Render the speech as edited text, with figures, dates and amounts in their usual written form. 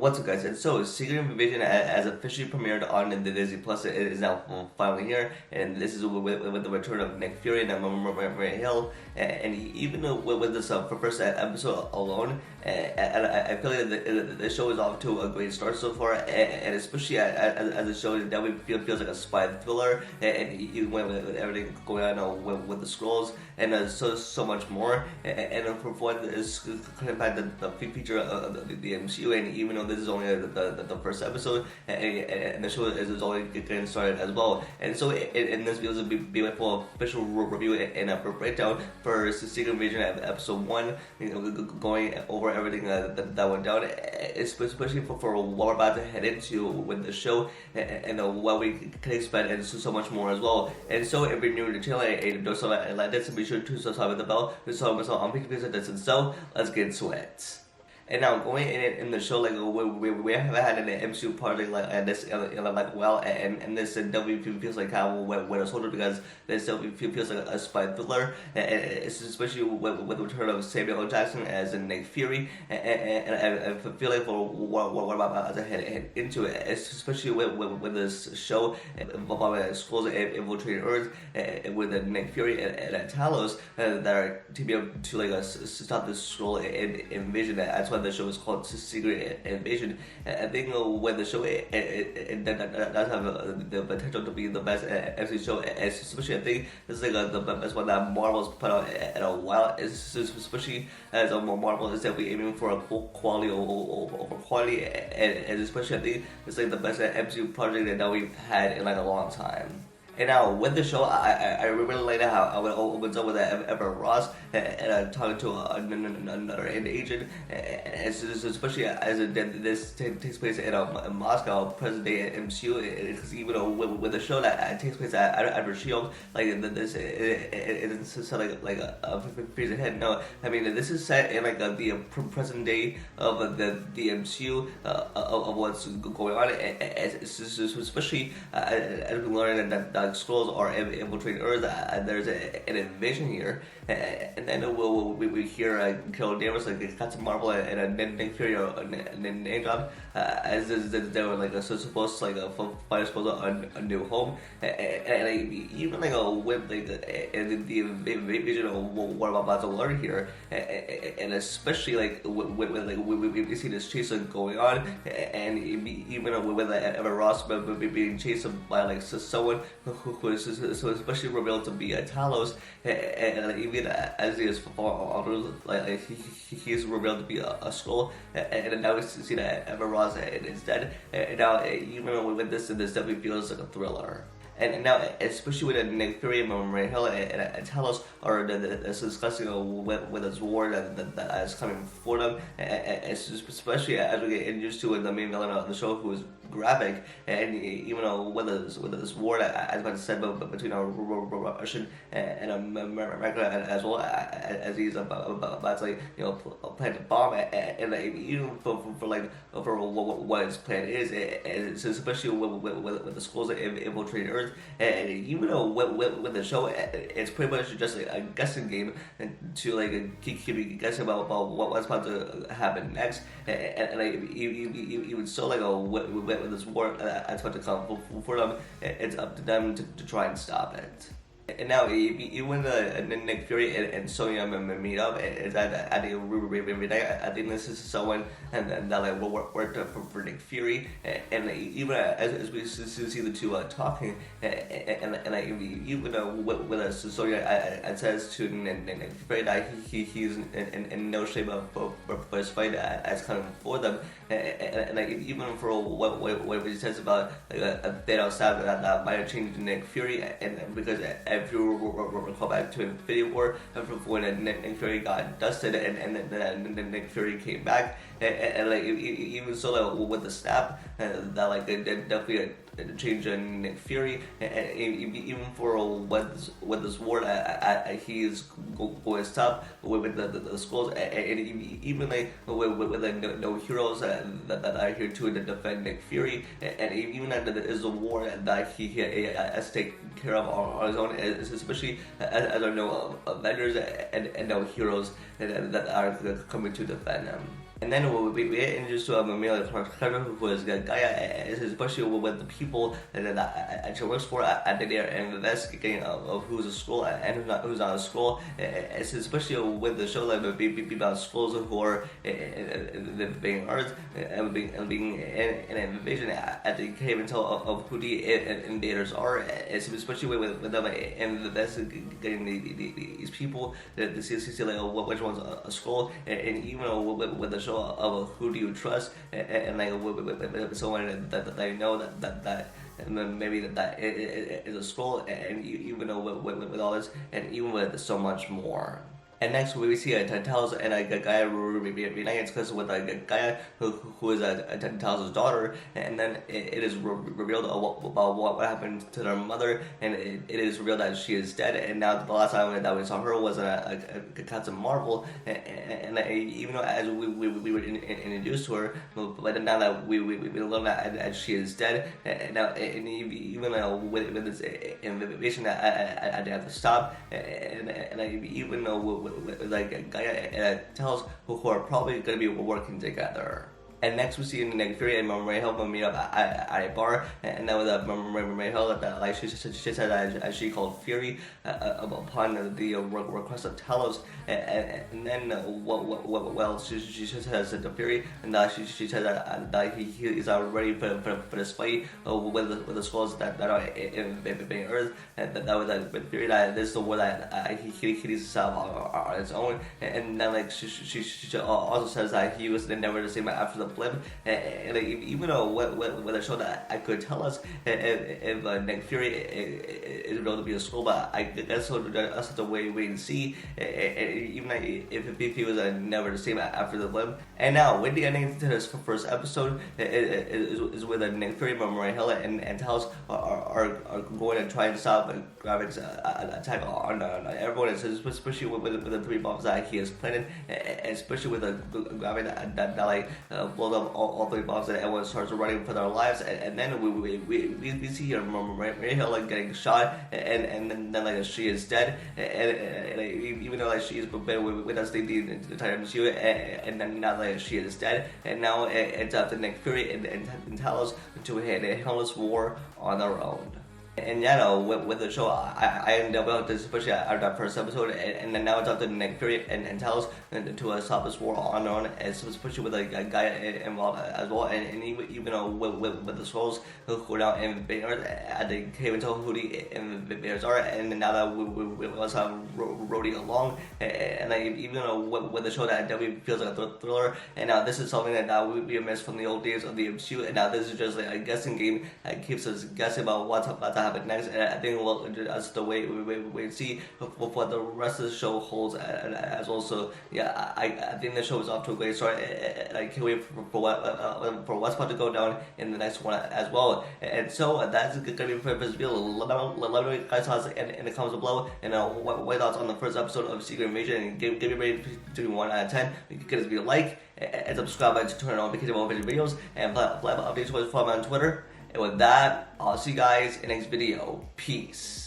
What's up, guys? And so, Secret Invasion has officially premiered on the Disney Plus. It is now finally here, and this is with the return of Nick Fury and Maria Hill. And even with this first episode alone, I feel like the show is off to a great start so far, and especially as a show that feels like a spy thriller, and even with everything going on with the Skrulls and so much more. And for what is kind of the feature of the MCU, and even though this is only the first episode, and the show is only getting started as well. And so in this video, will be my full official review and a breakdown for Secret Invasion episode 1, going over everything that went down, especially for what we're about to head into with the show, and what we can expect, and so much more as well. And so if you're new to the channel and don't like this, be sure to subscribe with the bell to follow myself on PKP this. And so let's get into it. And now going in the show, like we haven't had an MCU project like this like well, and this definitely feels like kind of Winter Soldier, because this definitely feels like a spy thriller, and it's especially with the return of Samuel L. Jackson as Nick Fury, and I feel like for what about as I head into it, especially with this show involving Skrulls infiltrated Earth, with Nick Fury and Talos that are teaming up to like stop this Skrull invasion. That's why the show is called Secret Invasion. I think when the show it does have the potential to be the best MCU show, especially I think this is like the best one that Marvel's put out in a while. Especially as Marvel is definitely aiming for a quality over quality, and especially I think it's like the best MCU project that we've had in like a long time. And now with the show, I really like how I opens up with Ever Ross and talking to another agent, and especially as this takes place in Moscow, present day MCU. Because even with the show that takes place at Shield, like this, it's set like a phase ahead. No, I mean this is set in like the present day of the MCU of what's going on, especially as we learn that Skrulls are infiltrating Earth, and there's an invasion here, and then we hear Carol Danvers, like Captain Marvel and Nick Fury name drop, as they were like supposed to find a new home, and even like with like the invasion of what I'm about to learn here, and especially like we see this chase going on, and even with Evan Ross being chased by like someone who is so especially revealed to be Talos, and even as he is like he is revealed to be a Skrull, and now we see that Evan Ross is dead, and now even with this definitely feels like a thriller. And now, especially with Nick Fury and Maria Hill and Talos are discussing with this war that is coming for them, especially as we get introduced to the main villain of the show, who is Graphic, and even with this war that, as I said, between Russian and America, as well as he's about to plant a bomb, and even for what his plan is, especially with the Skrulls that infiltrated Earth. And even though with the show, it's pretty much just like a guessing game to keep guessing about what's about to happen next, and even so, with this war that's about to come for them, it's up to them to try and stop it. And now, even Nick Fury and Sonya meet up, is that I think this is someone and that like worked for Nick Fury, and even as we see the two talking, and even with Sonya, it says to Nick Fury that he's in no shape for his fight as coming for them, and even for what he says about a Thanos staff that might have changed Nick Fury, and because if you recall back to Infinity War, when Nick Fury got dusted, and then Nick Fury came back, and even so, with the snap, that it definitely change in Nick Fury, and even for with this war that he is going to stop with the Skrulls, and even with no heroes that are here to defend Nick Fury, and even that there is a war that he has to take care of on his own, especially as there are no Avengers and no heroes that are coming to defend him. And then we get introduced to Amelia Clark, who is a guy, especially with the people that she works for, and they are investigating of who's a Skrull and who's not a Skrull. Especially with the show like about Skrulls who are being Earth and being an invasion at the cave until of who the invaders are. Especially with them investigating these people to see like which one's a Skrull, and even with the show of who do you trust, and like with someone that I know that and then maybe that is a Skrull, and even though with all this, and even with so much more. And next we see a Talos and a guy reunites because with a guy who is a Talos' daughter, and then it is revealed about what happened to their mother, and it is revealed that she is dead. And now the last time that we saw her was a Captain Marvel, and even though as we were introduced to her, but now that we learn that she is dead, and now and even with this invasion that I have to stop, and even though like Gaia and Talos who are probably going to be working together. And next we see Nick Fury and Maria Hill meet up at a bar, and that was Maria Hill that like she said that she called Fury upon the request of Talos, and then well she says to Fury, and she said that he is ready for this fight with the Skrulls that are in Earth, and that was with Fury that this is the war that he needs to solve on his own, and then like she also says that he was never the same after the blip, and even though what the show that I could tell us if Nick Fury is going to be a Skrull, but I guess that's the way we can see, even if he was never the same after the blip. And now with the ending to this first episode is with Nick Fury, Maria Hill, and Talos are going to try and stop Gravik's attack on everyone, especially with the 3 bombs that he has planted, especially with the Gravik that like blows up all 3 bombs, and everyone starts running for their lives, and then we see here Maria Hill like getting shot, and then like she is dead, and even though like she's been with us the entire MCU, and then now like she is dead, and now it's up to Nick Fury and Talos to hit a helpless war on their own. And yeah, no, with the show, I ended up with this, especially after that first episode, and then now it's up to Nick Fury and Talos to stop this war on their own, especially with like a guy involved as well, and even though with the Skrulls who are now invading Earth, at the cave until who the invaders are, and now that we also have Rhodey along, and like even though with the show that definitely feels like a thriller, and now this is something that we missed from the old days of the MCU, and now this is just like a guessing game that keeps us guessing about what's about to happen next, and I think that's the way we see what the rest of the show holds as well. So yeah, I think the show is off to a great start, and I can't wait for what's about to go down in the next one as well. And so that's gonna be for this video. Let me know what you guys thoughts in the comments below, and what thoughts on the first episode of Secret Invasion, and give me a rating between 1 out of 10. You can give this video a like and subscribe to turn on notifications of all videos, and follow updates for me on Twitter. And with that, I'll see you guys in the next video. Peace.